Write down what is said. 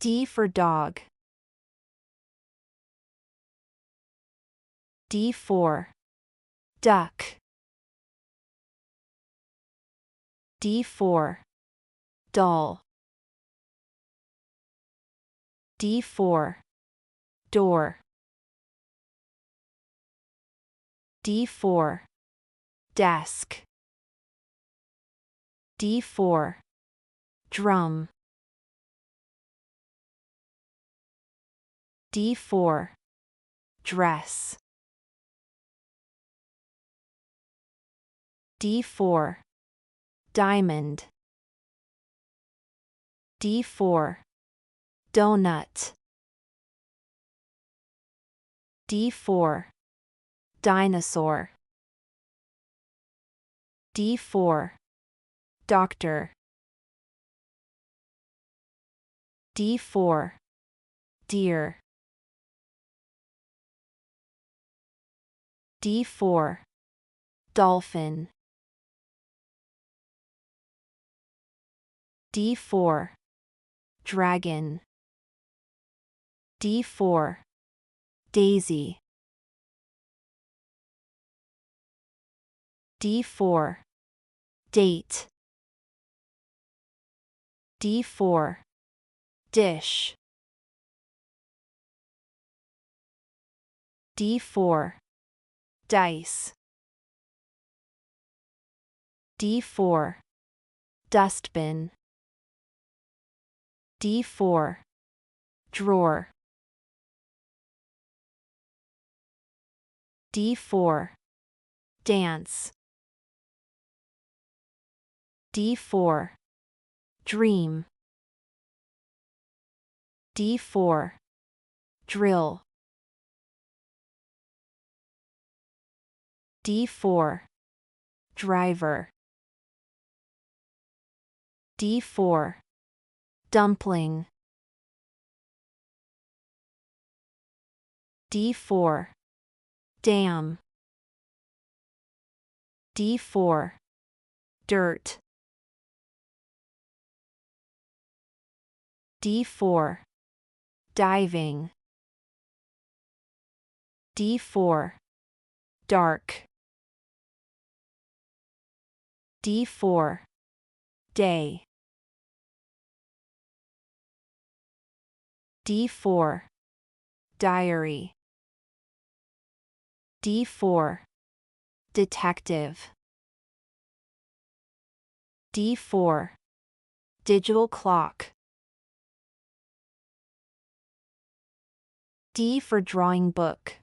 D for dog. D for duck. D for dull. D for door. D for desk. D for drum. D for dress. D for diamond. D for donut. D for dinosaur. D for doctor. D for deer. D for dolphin. D for dragon. D for daisy. D for date. D for dish. D for dice. D for dustbin. D for drawer. D for dance. D for dream. D for drill. D for driver. D for dumpling. D for dam. D for dirt. D for diving. D for dark. D for day. D for diary. D for detective. D for digital clock. D for drawing book.